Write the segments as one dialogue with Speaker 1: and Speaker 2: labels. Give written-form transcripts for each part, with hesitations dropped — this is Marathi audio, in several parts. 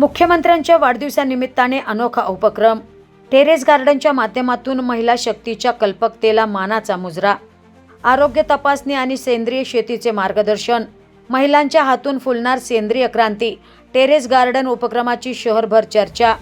Speaker 1: मुख्यमंत्र्यांच्या वाढदिवसानिमित्ताने अनोखा उपक्रम। टेरेस गार्डनच्या माध्यमातून महिला शक्तीच्या कल्पकतेला मानाचा मुजरा। आरोग्य तपासणी आणि सेंद्रिय शेतीचे मार्गदर्शन। महिलांच्या हातून फुलणार सेंद्रिय क्रांती। टेरेस गार्डन उपक्रमाची शहरभर चर्चा।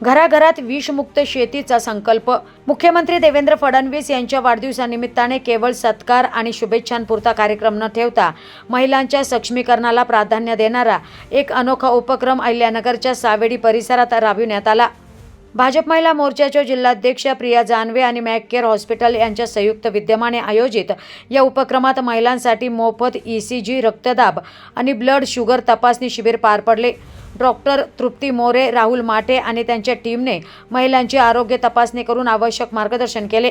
Speaker 1: घराघरात विषमुक्त शेतीचा संकल्प। मुख्यमंत्री देवेंद्र फडणवीस यांच्या वाढदिवसानिमित्ताने केवळ सत्कार आणि शुभेच्छांपुरता कार्यक्रम न ठेवता महिलांच्या सक्षमीकरणाला प्राधान्य देणारा एक अनोखा उपक्रम अहिल्यानगरच्या सावेडी परिसरात राबविण्यात आला। भाजप महिला मोर्चाच्या जिल्हाध्यक्षा प्रिया जानवे आणि मॅककेअर हॉस्पिटल यांच्या संयुक्त विद्यमाने आयोजित या उपक्रमात महिलांसाठी मोफत ECG, रक्तदाब आणि ब्लड शुगर तपासणी शिबिर पार पडले। डॉक्टर तृप्ती मोरे, राहुल माटे आणि त्यांच्या टीमने महिलांची आरोग्य तपासणी करून आवश्यक मार्गदर्शन केले।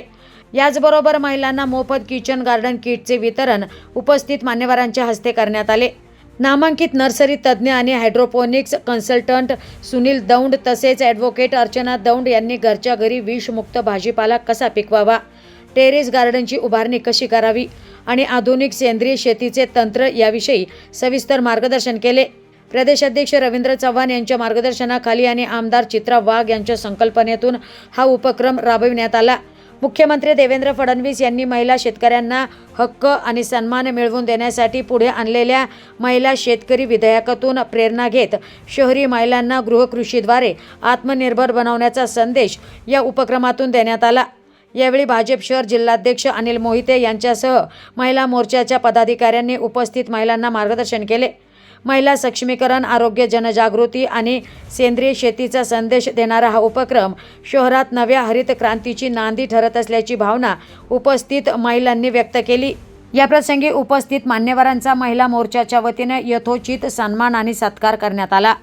Speaker 1: याचबरोबर महिलांना मोफत किचन गार्डन किटचे वितरण उपस्थित मान्यवरांच्या हस्ते करण्यात आले। नामांकित नर्सरी तज्ज्ञ आणि हायड्रोपोनिक्स कन्सल्टंट सुनील दौंड तसेच ॲडव्होकेट अर्चना दौंड यांनी घरच्या घरी विषमुक्त भाजीपाला कसा पिकवावा, टेरेस गार्डनची उभारणी कशी करावी आणि आधुनिक सेंद्रिय शेतीचे तंत्र याविषयी सविस्तर मार्गदर्शन केले। प्रदेशाध्यक्ष रवींद्र चव्हाण यांच्या मार्गदर्शनाखाली आणि आमदार चित्रा वाघ यांच्या संकल्पनेतून हा उपक्रम राबविण्यात आला। मुख्यमंत्री देवेंद्र फडणवीस यांनी महिला शेतकऱ्यांना हक्क आणि सन्मान मिळवून देण्यासाठी पुढे आणलेल्या महिला शेतकरी विधेयकातून प्रेरणा घेत शहरी महिलांना गृहकृषीद्वारे आत्मनिर्भर बनवण्याचा संदेश या उपक्रमातून देण्यात आला। यावेळी भाजप शहर जिल्हाध्यक्ष अनिल मोहिते यांच्यासह महिला मोर्चाच्या पदाधिकाऱ्यांनी उपस्थित महिलांना मार्गदर्शन केले। महिला सक्षमीकरण, आरोग्य, जनजागृती आणि सेंद्रिय शेतीचा संदेश देणारा हा उपक्रम शहरात नव्या हरित क्रांतीची नांदी ठरत असल्याची भावना उपस्थित महिलांनी व्यक्त केली। याप्रसंगी उपस्थित मान्यवरांचा महिला मोर्चाच्या वतीने यथोचित सन्मान आणि सत्कार करण्यात आला।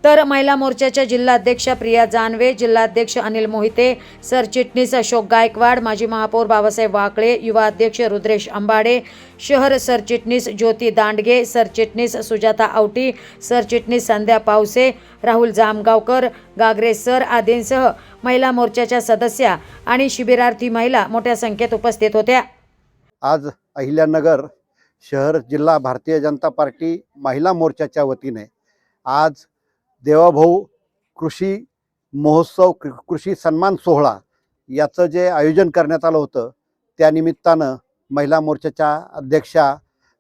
Speaker 1: तर महिला मोर्चाच्या जिल्हाध्यक्षा प्रिया जानवे, जिल्हाध्यक्ष अनिल मोहिते, सरचिटणीस अशोक गायकवाड, माजी महापौर बाबासाहेब वाकळे, युवा अध्यक्ष रुद्रेश अंबाडे, शहर सरचिटणीस ज्योती दांडगे, सरचिटणीस सुजाता आवटी, सरचिटणीस संध्या पावसे, राहुल जामगावकर, गागरे सर आदींसह महिला मोर्चाच्या सदस्या आणि शिबिरार्थी महिला मोठ्या संख्येत उपस्थित होत्या।
Speaker 2: आज अहिल्यानगर शहर जिल्हा भारतीय जनता पार्टी महिला मोर्चाच्या वतीने आज देवाभाऊ कृषी महोत्सव, कृषी सन्मान सोहळा याचं जे आयोजन करण्यात आलं होतं, त्यानिमित्तानं महिला मोर्चाच्या अध्यक्षा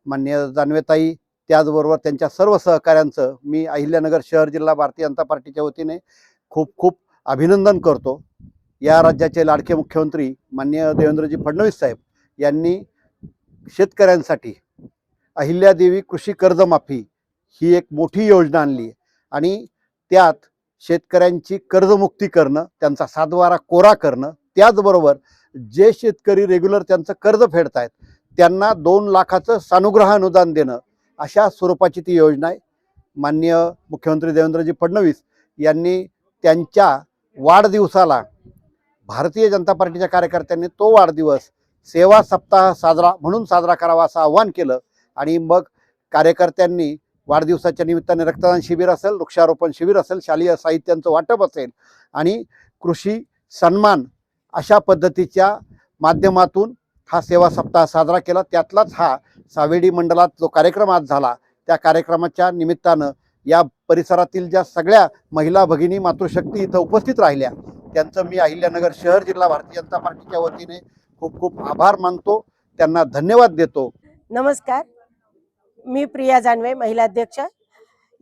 Speaker 2: माननीय जानवेताई, त्याचबरोबर त्यांच्या सर्व सहकाऱ्यांचं मी अहिल्यानगर शहर जिल्हा भारतीय जनता पार्टीच्या वतीने खूप खूप अभिनंदन करतो। या राज्याचे लाडके मुख्यमंत्री माननीय देवेंद्रजी फडणवीस साहेब यांनी शेतकऱ्यांसाठी अहिल्यादेवी कृषी कर्जमाफी ही एक मोठी योजना आणली आणि त्यात शेतकऱ्यांची कर्जमुक्ती करणं, त्यांचा सातबारा कोरा करणं, त्याचबरोबर जे शेतकरी रेग्युलर त्यांचं कर्ज फेडतायत त्यांना 2 लाखाचं सानुग्रह अनुदान देणं, अशा स्वरूपाची ती योजना आहे। माननीय मुख्यमंत्री देवेंद्रजी फडणवीस यांनी त्यांच्या वाढदिवसाला भारतीय जनता पार्टीच्या कार्यकर्त्यांनी तो वाढदिवस सेवा सप्ताह म्हणून साजरा करावा असं आवाहन केलं आणि मग कार्यकर्त्यांनी वाढदिवसाच्या निमित्ताने रक्तदान शिबिर असेल, वृक्षारोपण शिबिर असेल, शालेय साहित्यांचं वाटप असेल आणि कृषी सन्मान अशा पद्धतीच्या माध्यमातून हा सेवा सप्ताह साजरा केला। त्यातलाच हा सावेडी मंडलात जो कार्यक्रम आज झाला, त्या कार्यक्रमाच्या निमित्तानं या परिसरातील ज्या सगळ्या महिला भगिनी मातृशक्ती इथं उपस्थित राहिल्या, त्यांचं मी अहिल्यानगर शहर जिल्हा भारतीय जनता पार्टीच्या वतीने खूप खूप आभार मानतो, त्यांना धन्यवाद देतो।
Speaker 3: नमस्कार, मी प्रिया जानवे, महिला अध्यक्ष।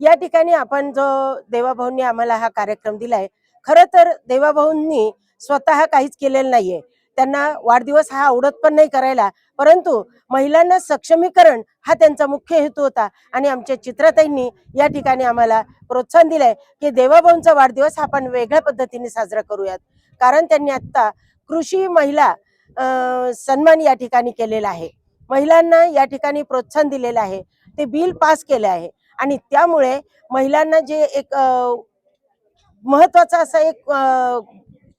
Speaker 3: या ठिकाणी आपण जो देवाभाऊंनी आम्हाला हा कार्यक्रम दिलाय, खरं तर देवाभाऊंनी स्वतः काहीच केलेलं नाहीये, त्यांना वाढदिवस हा आवडत पण नाही करायला, परंतु महिलांना सक्षमीकरण हा त्यांचा मुख्य हेतू होता आणि आमच्या चित्राताईंनी या ठिकाणी आम्हाला प्रोत्साहन दिलंय की देवाभाऊंचा वाढदिवस आपण वेगळ्या पद्धतीने साजरा करूयात, कारण त्यांनी आता कृषी महिला सन्मान या ठिकाणी केलेला आहे। महिलांना या ठिकाणी प्रोत्साहन दिलेलं आहे, ते बिल पास केले आहे आणि त्यामुळे महिलांना जे एक महत्त्वाचा असा एक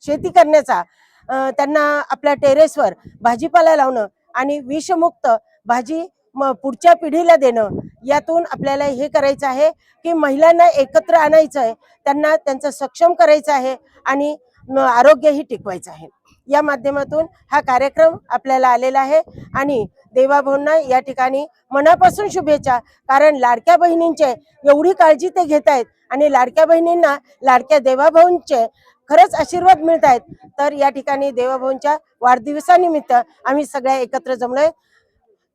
Speaker 3: शेती करण्याचा, त्यांना आपल्या टेरेसवर भाजीपाला लावणं आणि विषमुक्त भाजी पुढच्या पिढीला देणं, यातून आपल्याला हे करायचं आहे की महिलांना एकत्र आणायचं आहे, त्यांना त्यांचं सक्षम करायचं आहे आणि आरोग्यही टिकवायचं आहे। या माध्यमातून हा कार्यक्रम आपल्याला आलेला आहे आणि देवाभाऊंना या ठिकाणी मनापासून शुभेच्छा, कारण लाडक्या बहिणींचे एवढी काळजी ते घेत आहेत आणि लाडक्या बहिणींना लाडक्या देवाभाऊंचे खरंच आशीर्वाद मिळत आहेत. तर या ठिकाणी देवाभाऊंच्या वाढदिवसानिमित्त आम्ही सगळ्या एकत्र जमलोय.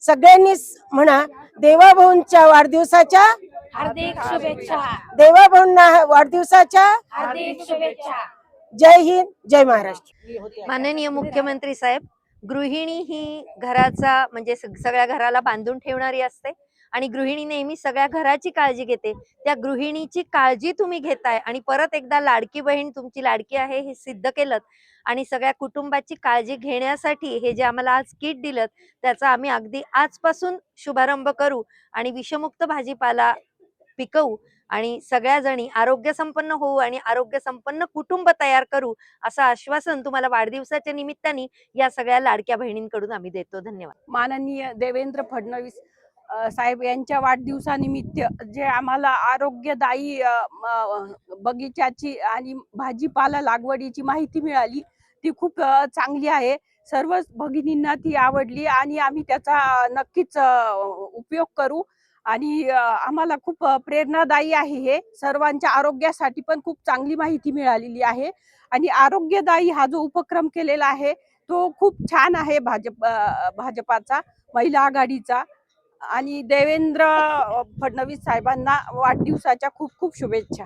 Speaker 3: सगळ्यांनीच म्हणा, देवाभाऊंच्या वाढदिवसाच्या
Speaker 4: हार्दिक शुभेच्छा.
Speaker 3: देवाभाऊंना वाढदिवसाच्या
Speaker 4: हार्दिक शुभेच्छा.
Speaker 3: जय हिंद, जय महाराष्ट्र.
Speaker 5: माननीय मुख्यमंत्री साहेब, गृहिणी ही घराचा म्हणजे सगळ्या घराला बांधून ठेवणारी असते आणि गृहिणी नेहमी सगळ्या घराची काळजी घेते. त्या गृहिणीची काळजी तुम्ही घेताय आणि परत एकदा लाडकी बहीण तुमची लाडकी आहे हे सिद्ध केलं आणि सगळ्या कुटुंबाची काळजी घेण्यासाठी हे जे आम्हाला आज किट दिलं त्याचा आम्ही अगदी आजपासून शुभारंभ करू आणि विषमुक्त भाजीपाला पिकवू आणि सगळ्या जणी आरोग्य संपन्न होऊ आणि आरोग्य संपन्न कुटुंब तयार करू असं आश्वासन तुम्हाला वाढदिवसाच्या निमित्ताने या सगळ्या लाडक्या बहिणींकडून आम्ही देतो. धन्यवाद.
Speaker 6: माननीय देवेंद्र फडणवीस साहेब यांच्या वाढदिवसानिमित्त जे आम्हाला आरोग्यदायी बगीचाची आणि भाजीपाला लागवडीची माहिती मिळाली ती खूप चांगली आहे. सर्व भगिनींना ती आवडली आणि आम्ही त्याचा नक्कीच उपयोग करू आणि आम्हाला खूप प्रेरणादायी आहे. हे सर्वांच्या आरोग्यासाठी पण खूप चांगली माहिती मिळालेली आहे आणि आरोग्यदायी हा जो उपक्रम केलेला आहे तो खूप छान आहे भाजपाचा, महिला आघाडीचा. आणि देवेंद्र फडणवीस साहेबांना वाढदिवसाच्या खूप खूप शुभेच्छा.